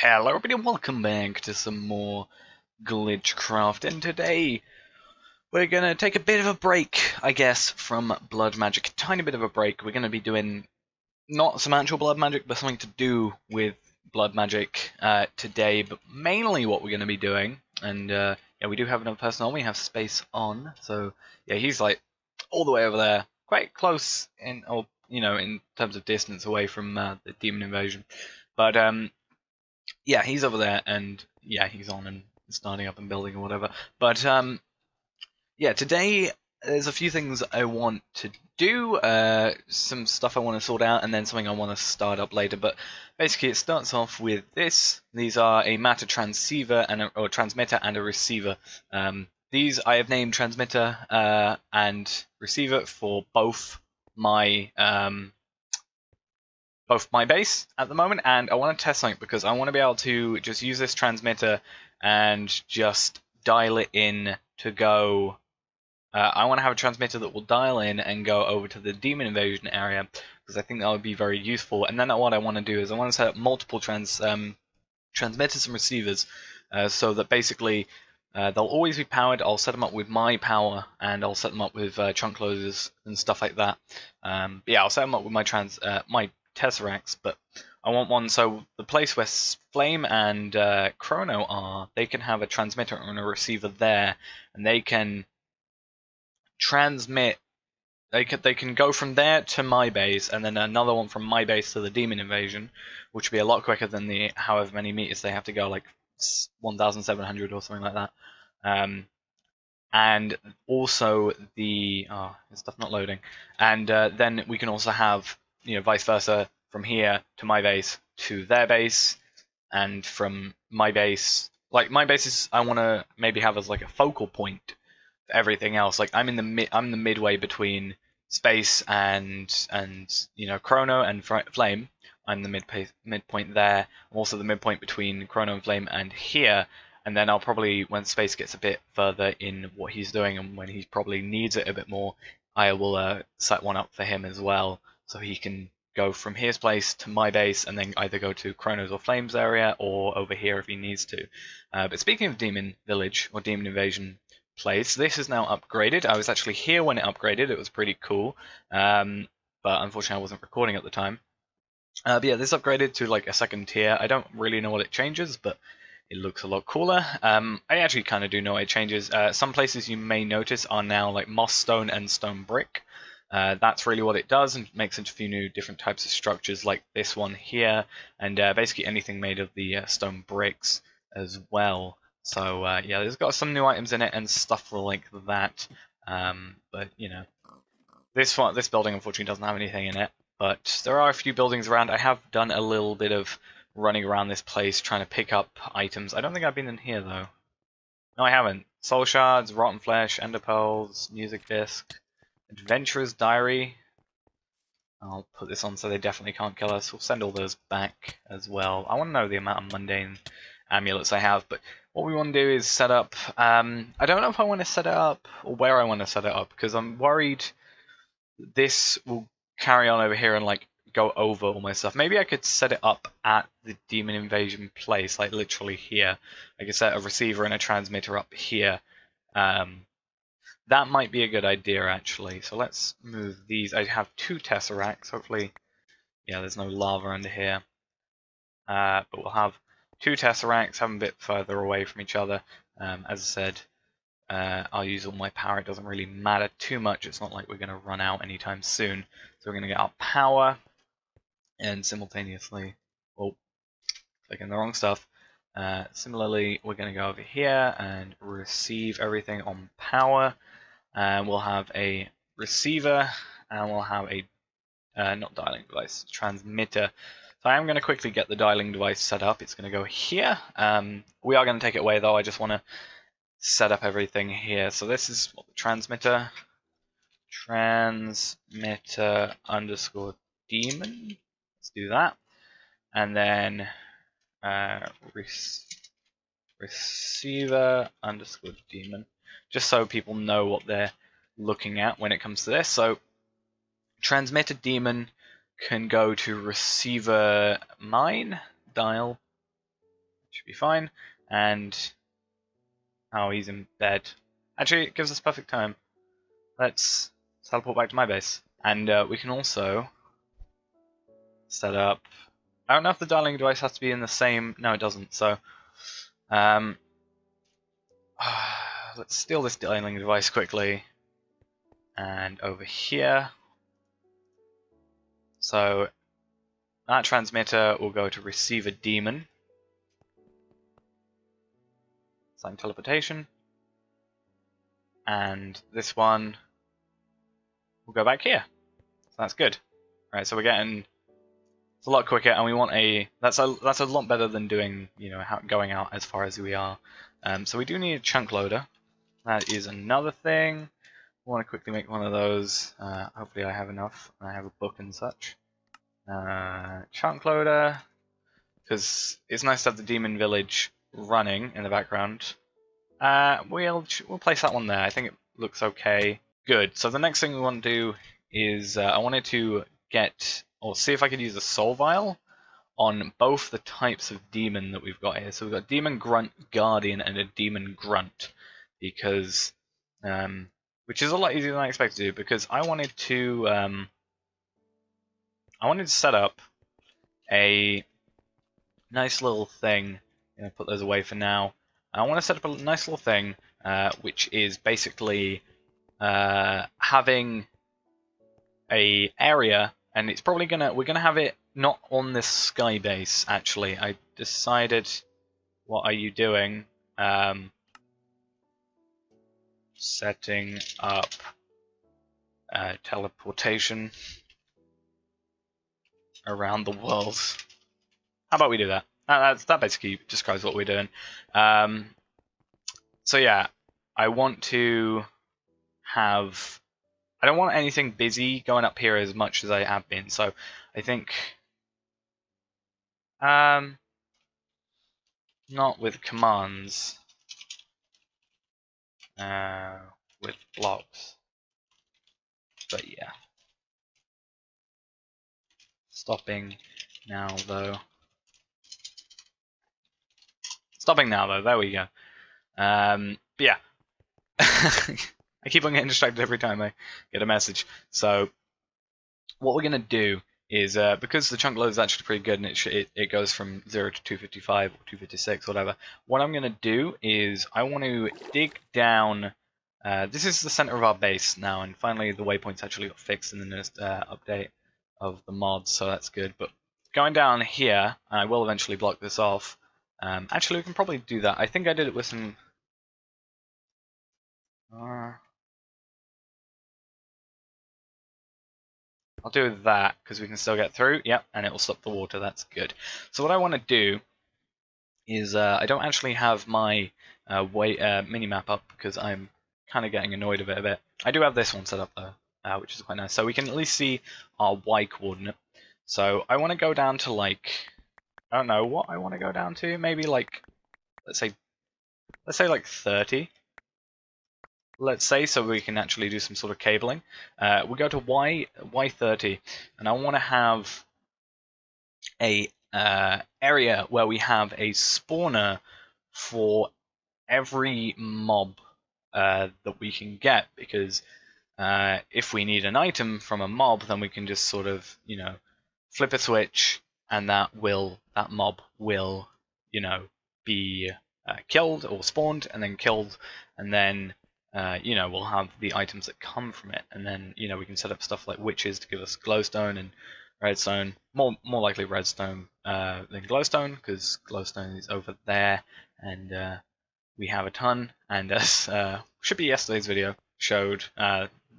Hello everybody and welcome back to some more GlitchCraft, and today we're gonna take a bit of a break, I guess, from blood magic. A tiny bit of a break. We're gonna be doing not some actual blood magic, but something to do with blood magic today, but mainly what we're gonna be doing, and yeah, we do have another person on, we have space on, so yeah, he's like all the way over there, quite close in, or in terms of distance away from the demon invasion, but yeah, he's over there, and yeah, he's on and starting up and building or whatever. But yeah, today there's a few things I want to do, some stuff I want to sort out, and then something I want to start up later. But basically, it starts off with this. These are a matter transceiver or transmitter and a receiver. These I have named transmitter and receiver for both my base at the moment, and I want to test something because I want to be able to just use this transmitter and just dial it in to go. I want to have a transmitter that will dial in and go over to the demon invasion area because I think that would be very useful. And then what I want to do is I want to set up multiple transmitters and receivers so that basically they'll always be powered. I'll set them up with my power, and I'll set them up with chunk loaders and stuff like that. Yeah, I'll set them up with my my tesseracts, but I want one so the place where Flame and Chrono are, they can have a transmitter and a receiver there, and they can transmit. They can go from there to my base, and then another one from my base to the demon invasion, which would be a lot quicker than the however many meters they have to go, like 1,700 or something like that. And also is stuff not loading. And then we can also have vice versa from here to my base to their base, and from my base, like my bases, I want to maybe have as like a focal point for everything else. Like I'm the midway between space and Chrono and Flame. I'm the midpoint there. I'm also the midpoint between Chrono and Flame and here. And then I'll probably, when space gets a bit further in what he's doing and when he probably needs it a bit more, I will set one up for him as well, so he can go from his place to my base and then either go to Chrono's or Flame's area or over here if he needs to. But speaking of Demon Village or Demon Invasion place, this is now upgraded. I was actually here when it upgraded. It was pretty cool, but unfortunately I wasn't recording at the time. But yeah, this upgraded to like a second tier. I don't really know what it changes, but it looks a lot cooler. I actually kind of do know what it changes. Some places you may notice are now like moss stone and stone brick. That's really what it does, and makes into a few new different types of structures like this one here, and basically anything made of the stone bricks as well. So yeah, there's got some new items in it and stuff like that. But this building unfortunately doesn't have anything in it. But there are a few buildings around. I have done a little bit of running around this place trying to pick up items. I don't think I've been in here though. No, I haven't. Soul shards, rotten flesh, ender pearls, music disc, adventurer's diary. I'll put this on so they definitely can't kill us. We'll send all those back as well. I want to know the amount of mundane amulets I have, but what we want to do is set up. I don't know if I want to set it up or where I want to set it up, because I'm worried this will carry on over here and like go over all my stuff. Maybe I could set it up at the demon invasion place, like literally here. I could set a receiver and a transmitter up here. That might be a good idea actually. So let's move these. I have two tesseracts. Hopefully, yeah, there's no lava under here. But we'll have two tesseracts, have them a bit further away from each other. As I said, I'll use all my power. It doesn't really matter too much. It's not like we're going to run out anytime soon. So we're going to get our power, and simultaneously, oh, clicking the wrong stuff. Similarly, we're going to go over here and receive everything on power. And we'll have a receiver, and we'll have a not dialing device, transmitter. So I am going to quickly get the dialing device set up. It's going to go here. We are going to take it away though. I just want to set up everything here. So this is what the transmitter underscore demon. Let's do that. And then receiver underscore demon, just so people know what they're looking at when it comes to this. So transmitter demon can go to receiver mine dial. Should be fine. And oh, he's in bed. Actually, it gives us perfect time. Let's teleport back to my base, and we can also set up. I don't know if the dialing device has to be in the same. No, it doesn't. So, let's steal this dialing device quickly, and over here. So that transmitter will go to receive a demon. Sign teleportation. And this one will go back here. So that's good. Right, so we're getting it's a lot quicker, and we want a that's a lot better than doing going out as far as we are. So we do need a chunk loader. That is another thing. I want to quickly make one of those. Hopefully I have enough. I have a book and such. Chunk loader, because it's nice to have the demon village running in the background. We'll place that one there. I think it looks okay. Good. So the next thing we want to do is I wanted to get or see if I could use a soul vial on both the types of demon that we've got here. So we've got demon grunt guardian and a demon grunt, because which is a lot easier than I expected to do, because I wanted to set up a nice little thing. I'm gonna put those away for now. I want to set up a nice little thing, which is basically having a area, and it's probably we're gonna have it not on this sky base. Actually, I decided. What are you doing? Setting up teleportation around the world. How about we do that? That basically describes what we're doing. So yeah, I want to have. I don't want anything busy going up here as much as I have been. So I think, not with commands, with blocks. But yeah. Stopping now though. There we go. But yeah. I keep on getting distracted every time I get a message. So what we're gonna do is because the chunk load is actually pretty good, and it goes from 0 to 255 or 256, whatever. What I'm gonna do is I want to dig down. This is the center of our base now, and finally the waypoints actually got fixed in the newest update of the mods, so that's good. But going down here, I will eventually block this off. Actually, we can probably do that. I think I did it with some. I'll do that because we can still get through. Yep, and it will stop the water. That's good. So what I want to do is I don't actually have my mini-map up because I'm kind of getting annoyed of it a bit. I do have this one set up though, which is quite nice. So we can at least see our Y coordinate. So I want to go down to like, I don't know what I want to go down to. Maybe like, let's say like 30. Let's say, so we can actually do some sort of cabling. We'll go to Y30, and I want to have a area where we have a spawner for every mob that we can get, because if we need an item from a mob, then we can just sort of, flip a switch, and that mob will, be killed or spawned and then killed, and then we'll have the items that come from it, and then we can set up stuff like witches to give us glowstone and redstone. More likely redstone than glowstone, because glowstone is over there, and we have a ton. And as should be yesterday's video showed,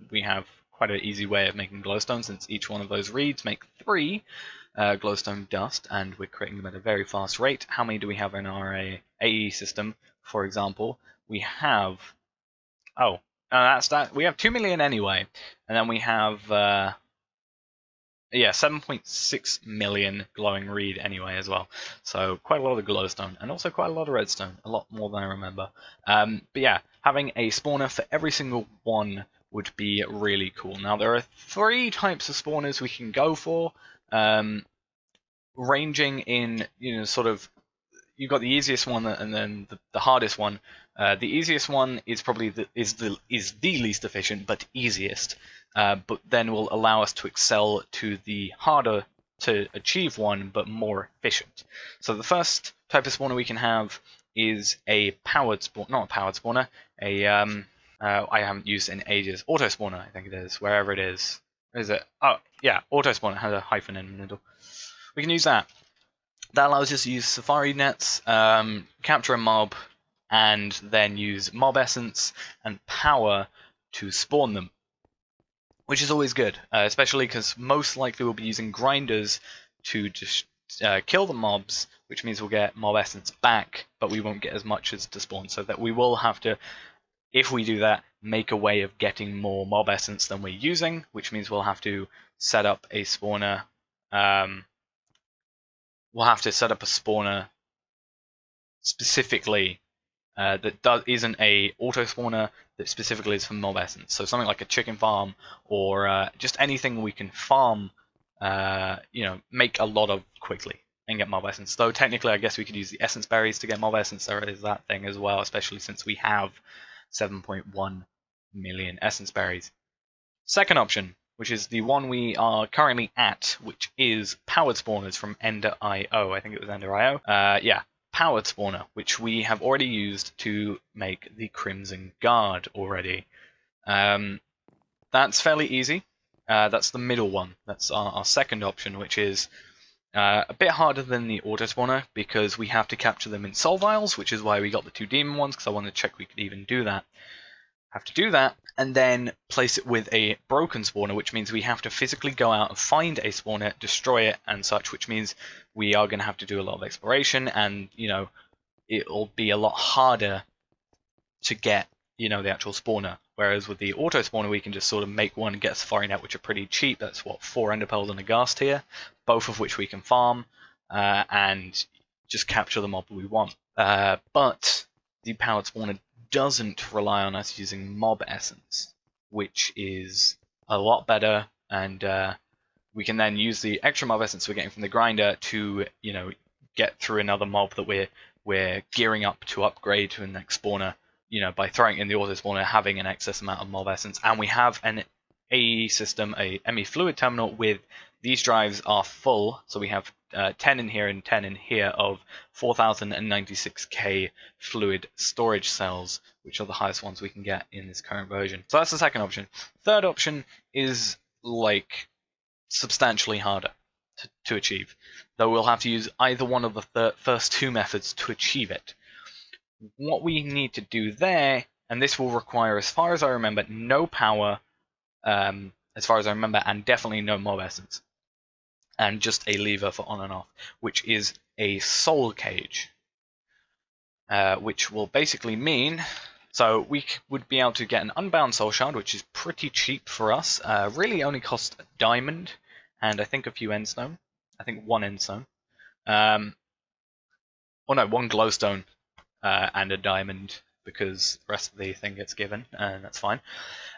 we have quite an easy way of making glowstone, since each one of those reeds make 3 glowstone dust, and we're creating them at a very fast rate. How many do we have in our AE system, for example? We have that's that. We have 2 million anyway, and then we have 7.6 million glowing reed anyway as well. So quite a lot of glowstone, and also quite a lot of redstone, a lot more than I remember. But yeah, having a spawner for every single one would be really cool. Now there are 3 types of spawners we can go for, ranging in sort of you've got the easiest one and then the hardest one. The easiest one is probably the least efficient, but easiest. But then will allow us to excel to the harder to achieve one, but more efficient. So the first type of spawner we can have is a powered spawner, not a powered spawner, I haven't used it in ages. Auto spawner, I think it is, wherever it is. Where is it? Oh, yeah, auto spawner has a hyphen in the middle. We can use that. That allows us to use Safari nets, capture a mob, and then use mob essence and power to spawn them, which is always good, especially because most likely we'll be using grinders to just kill the mobs, which means we'll get mob essence back, but we won't get as much as to spawn, so that we will have to, if we do that, make a way of getting more mob essence than we're using, which means we'll have to set up a spawner. We'll have to set up a spawner specifically that isn't a auto spawner, that specifically is for mob essence. So something like a chicken farm, or just anything we can farm, make a lot of quickly and get mob essence. Though technically, I guess we could use the essence berries to get mob essence. There is that thing as well, especially since we have 7.1 million essence berries. Second option, which is the one we are currently at, which is powered spawners from Ender.io. I think it was Ender.io. Yeah, powered spawner, which we have already used to make the Crimson Guard already. That's fairly easy. That's the middle one. That's our second option, which is a bit harder than the auto spawner because we have to capture them in soul vials, which is why we got the 2 demon ones, because I wanted to check we could even do that. Have to do that and then place it with a broken spawner, which means we have to physically go out and find a spawner, destroy it and such, which means we are going to have to do a lot of exploration, and it'll be a lot harder to get the actual spawner. Whereas with the auto spawner, we can just sort of make one and get a Safari net, which are pretty cheap. That's what, 4 ender pearls and a ghast here, both of which we can farm and just capture the mob we want. But the powered spawner doesn't rely on us using mob essence, which is a lot better, and we can then use the extra mob essence we're getting from the grinder to get through another mob that we're gearing up to upgrade to the next spawner, by throwing in the auto spawner, having an excess amount of mob essence. And we have an AE system, a ME fluid terminal with these drives are full, so we have 10 in here and 10 in here of 4096k fluid storage cells, which are the highest ones we can get in this current version. So that's the second option. Third option is substantially harder to achieve, though we'll have to use either one of the first 2 methods to achieve it. What we need to do there, and this will require, as far as I remember, no power, as far as I remember, and definitely no mob essence, and just a lever for on and off, which is a soul cage, which will basically mean, so we would be able to get an unbound soul shard, which is pretty cheap for us, really only costs a diamond, and I think a few endstone. I think 1 endstone. Oh no, 1 glowstone and a diamond, because the rest of the thing gets given, and that's fine.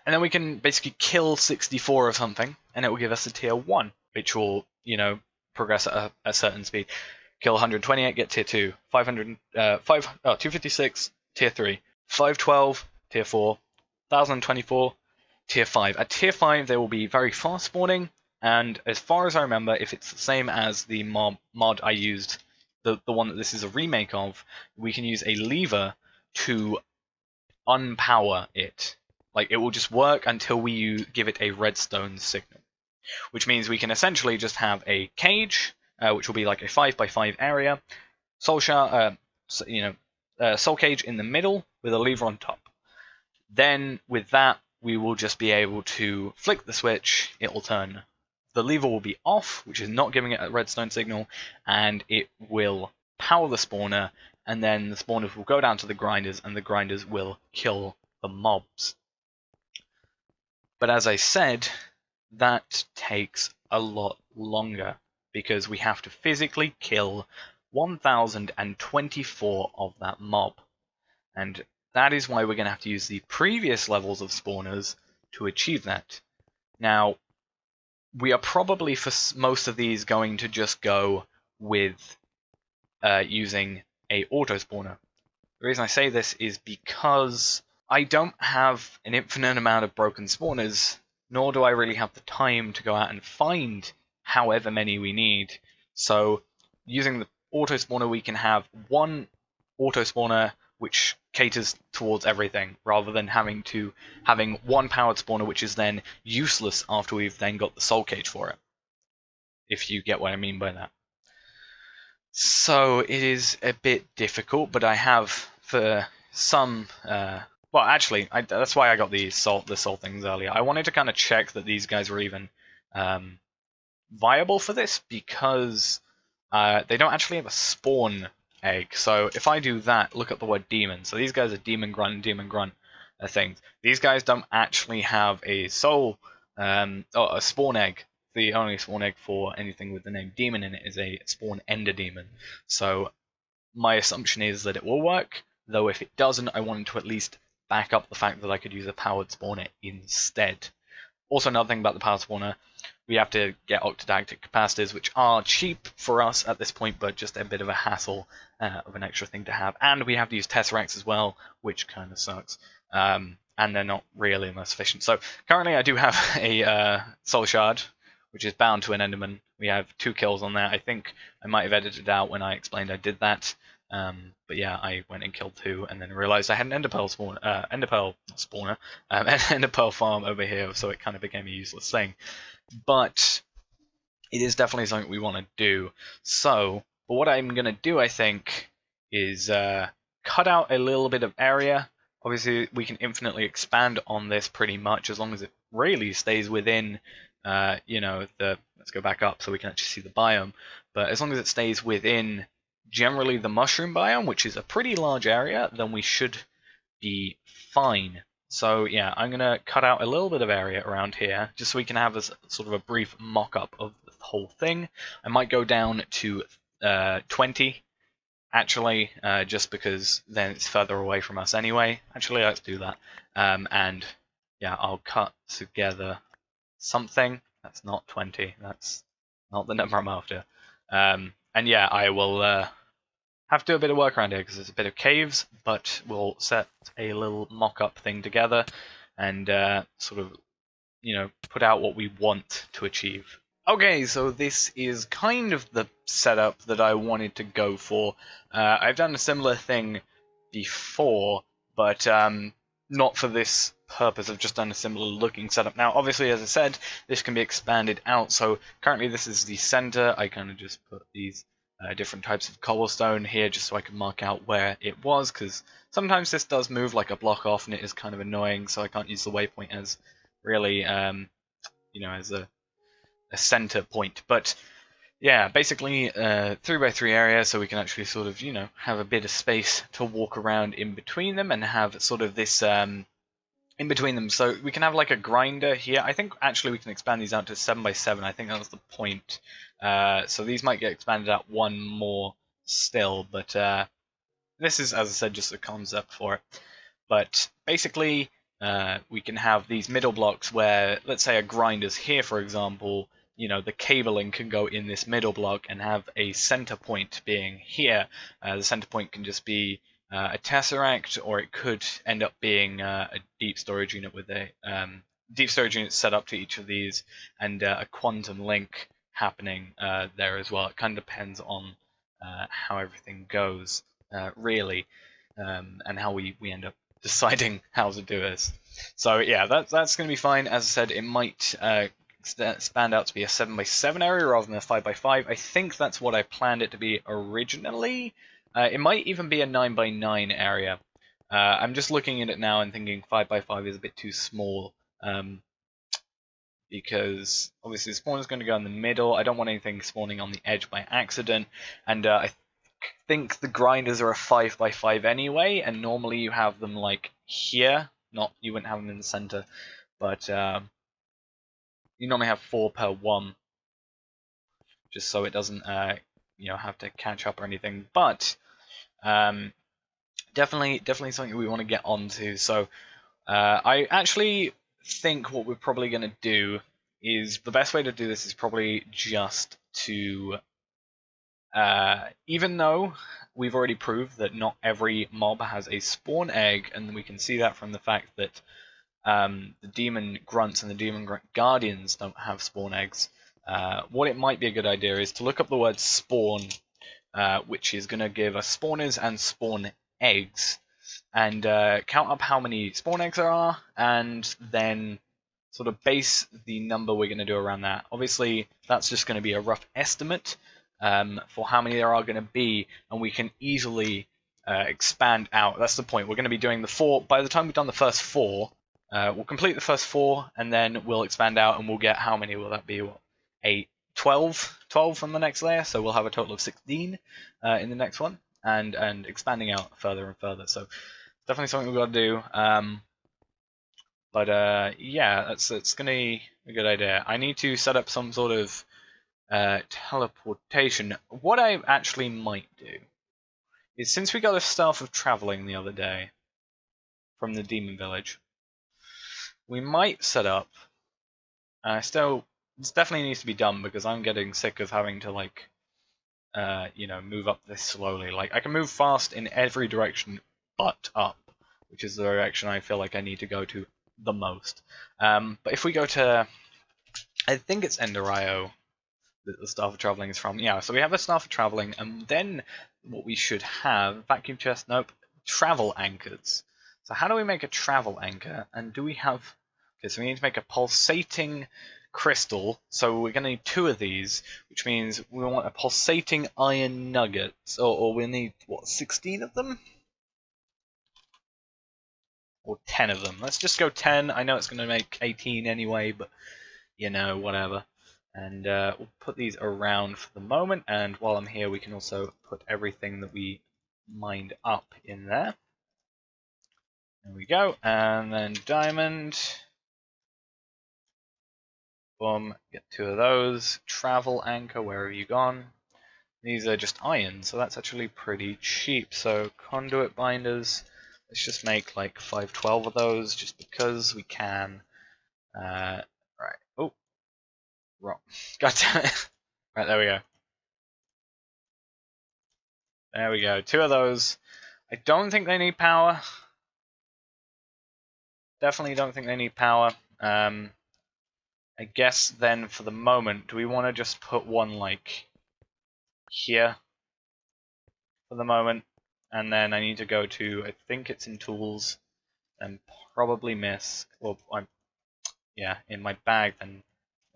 And then we can basically kill 64 of something, and it will give us a tier 1, which will, progress at a certain speed. Kill 128, get tier 2. 256, tier 3. 512, tier 4. 1024, tier 5. At tier 5, they will be very fast spawning, and as far as I remember, if it's the same as the mod I used, the one that this is a remake of, we can use a lever to unpower it. It will just work until we give it a redstone signal, which means we can essentially just have a cage, which will be like a 5x5 area, soul cage in the middle with a lever on top. Then with that, we will just be able to flick the switch, it will turn. The lever will be off, which is not giving it a redstone signal, and it will power the spawner, and then the spawners will go down to the grinders, and the grinders will kill the mobs. But as I said, that takes a lot longer, because we have to physically kill 1024 of that mob. And that is why we're going to have to use the previous levels of spawners to achieve that. Now, we are probably, for most of these, going to just go with using a auto spawner. The reason I say this is because I don't have an infinite amount of broken spawners, nor do I really have the time to go out and find however many we need. So using the auto spawner, we can have one auto spawner which caters towards everything, rather than having one powered spawner which is then useless after we've then got the soul cage for it. If you get what I mean by that. So it is a bit difficult, but I have for some. Well, actually, that's why I got the soul things earlier. I wanted to kind of check that these guys were even viable for this, because they don't actually have a spawn egg. So if I do that, look at the word demon. So these guys are demon grunt things. These guys don't actually have a soul or a spawn egg. The only spawn egg for anything with the name demon in it is a spawn ender demon. So my assumption is that it will work, though if it doesn't, I wanted to at least back up the fact that I could use a powered spawner instead. Also, another thing about the powered spawner, we have to get octadactic capacitors, which are cheap for us at this point, but just a bit of a hassle of an extra thing to have. And we have to use tesseracts as well, which kind of sucks. And they're not really the most efficient. So currently I do have a soul shard, which is bound to an enderman. We have 2 kills on there. I think I might have edited it out when I explained I did that. But yeah, I went and killed 2, and then realized I had an enderpearl spawner, an enderpearl farm over here, so it kind of became a useless thing. But it is definitely something we want to do. So, but what I'm going to do, I think, is cut out a little bit of area. Obviously, we can infinitely expand on this pretty much, as long as it really stays within, let's go back up so we can actually see the biome. But as long as it stays within generally the mushroom biome, which is a pretty large area, then we should be fine. So yeah, I'm going to cut out a little bit of area around here, just so we can have a sort of a brief mock-up of the whole thing. I might go down to 20, actually, just because then it's further away from us anyway. Actually, let's do that. And yeah, I'll cut together something. That's not 20. That's not the number I'm after. And yeah, I will have to do a bit of work around here because there's a bit of caves, but we'll set a little mock-up thing together and sort of, put out what we want to achieve. Okay, so this is kind of the setup that I wanted to go for. I've done a similar thing before, but not for this purpose. I've just done a similar looking setup. Now, obviously, as I said, this can be expanded out. So currently this is the center. I kind of just put these different types of cobblestone here just so I can mark out where it was, because sometimes this does move like a block off and it is kind of annoying, so I can't use the waypoint as really, as a center point. But yeah, basically 3x3 area, so we can actually sort of, have a bit of space to walk around in between them and have sort of this in between them. So we can have like a grinder here. I think actually we can expand these out to 7x7. I think that was the point. So these might get expanded out one more still, but this is, as I said, just a concept for it. But basically, we can have these middle blocks where, let's say a grinder's here, for example, the cabling can go in this middle block and have a center point being here. The center point can just be a tesseract, or it could end up being a deep storage unit with a deep storage unit set up to each of these, and a quantum link happening there as well. It kind of depends on how everything goes, really, and how we end up deciding how to do this. So yeah, that's going to be fine. As I said, it might expand out to be a 7x7 area rather than a 5x5. I think that's what I planned it to be originally. It might even be a 9x9 area. I'm just looking at it now and thinking 5x5 is a bit too small, because obviously the spawn is going to go in the middle. I don't want anything spawning on the edge by accident, and I think the grinders are a 5x5 anyway, and normally you have them like here. You wouldn't have them in the center, but you normally have 4 per one, just so it doesn't have to catch up or anything. But definitely something we want to get onto. So I actually think what we're probably going to do is, the best way to do this is probably just to, even though we've already proved that not every mob has a spawn egg, and we can see that from the fact that the demon grunts and the demon guardians don't have spawn eggs. What it might be a good idea is to look up the word spawn, which is going to give us spawners and spawn eggs, and count up how many spawn eggs there are, and then sort of base the number we're going to do around that. Obviously, that's just going to be a rough estimate for how many there are going to be, and we can easily expand out. That's the point. We're going to be doing the 4. By the time we've done the first 4, we'll complete the first 4, and then we'll expand out, and we'll get how many will that be? What, 8, 12 from the next layer. So we'll have a total of 16 in the next one, and expanding out further and further. So definitely something we've got to do. But yeah, that's gonna be a good idea. I need to set up some sort of teleportation. What I actually might do is, since we got a staff of traveling the other day from the demon village, we might set up. This definitely needs to be done because I'm getting sick of having to like, move up this slowly. Like I can move fast in every direction but up, which is the direction I feel like I need to go to the most. But if we go to, I think it's Ender.io that the staff of traveling is from. Yeah, so we have a staff of traveling, and then what we should have, vacuum chest, nope, travel anchors. So how do we make a travel anchor? And do we have, okay, so we need to make a pulsating crystal, so we're going to need 2 of these, which means we want a pulsating iron nugget, or we need, what, 16 of them? Or 10 of them. Let's just go 10. I know it's going to make 18 anyway, but, whatever. And we'll put these around for the moment, and while I'm here we can also put everything that we mined up in there. There we go, and then diamond. Boom, get 2 of those. Travel anchor, where have you gone? These are just iron, so that's actually pretty cheap. So conduit binders, let's just make like 512 of those, just because we can. Right. Oh, wrong. God damn it. Right, there we go. There we go. 2 of those. I don't think they need power. Definitely don't think they need power. I guess then for the moment, do we want to just put one like here for the moment? And then I need to go to, I think it's in tools, and probably miss, or yeah, in my bag then.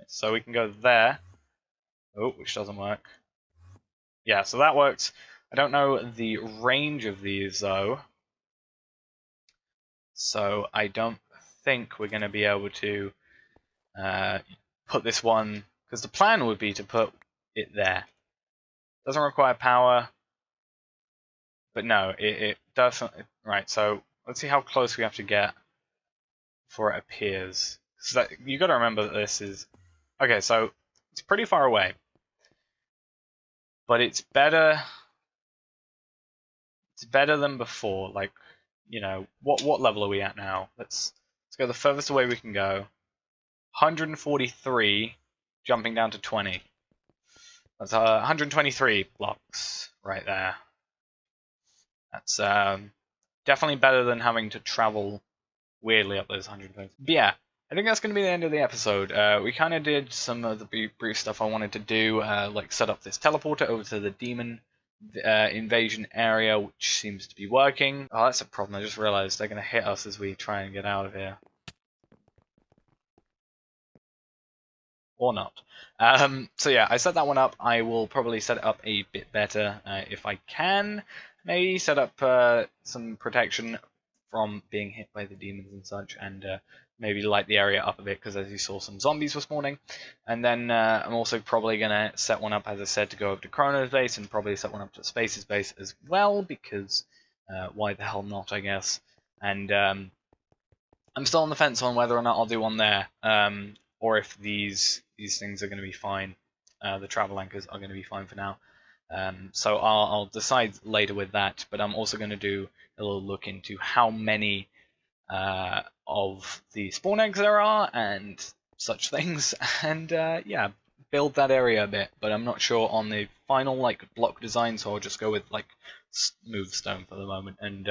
So we can go there. Oh, which doesn't work. Yeah, so that works. I don't know the range of these though. So I don't think we're going to be able to put this one, because the plan would be to put it there. Doesn't require power, but no, it definitely. Right, so let's see how close we have to get before it appears. So you got to remember that this is okay. So it's pretty far away, but it's better. It's better than before. Like, what level are we at now? Let's go the furthest away we can go. 143, jumping down to 20. That's 123 blocks right there. That's definitely better than having to travel weirdly up those 120. But yeah, I think that's going to be the end of the episode. We kind of did some of the brief stuff I wanted to do, like set up this teleporter over to the demon invasion area, which seems to be working. Oh, that's a problem. I just realized they're going to hit us as we try and get out of here. Or not. So yeah, I set that one up. I will probably set it up a bit better if I can. Maybe set up some protection from being hit by the demons and such, and maybe light the area up a bit, because as you saw, some zombies were spawning. And then I'm also probably going to set one up, as I said, to go over to Chrono's base, and probably set one up to Space's base as well, because why the hell not, I guess. And I'm still on the fence on whether or not I'll do one there, or if these things are going to be fine. The travel anchors are going to be fine for now. So I'll decide later with that, but I'm also going to do a little look into how many of the spawn eggs there are and such things, and yeah, build that area a bit. But I'm not sure on the final block design, so I'll just go with smooth stone for the moment, and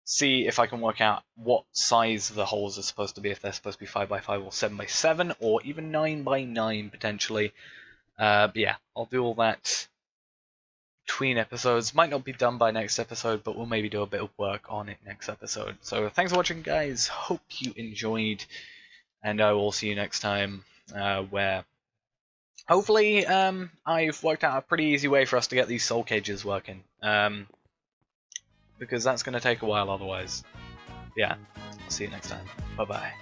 see if I can work out what size the holes are supposed to be, if they're supposed to be 5x5 or 7x7 or even 9x9 potentially. But yeah, I'll do all that between episodes. Might not be done by next episode, but we'll maybe do a bit of work on it next episode. So thanks for watching, guys. Hope you enjoyed, and I will see you next time, where hopefully I've worked out a pretty easy way for us to get these soul cages working. Because that's going to take a while otherwise. Yeah, I'll see you next time. Bye-bye.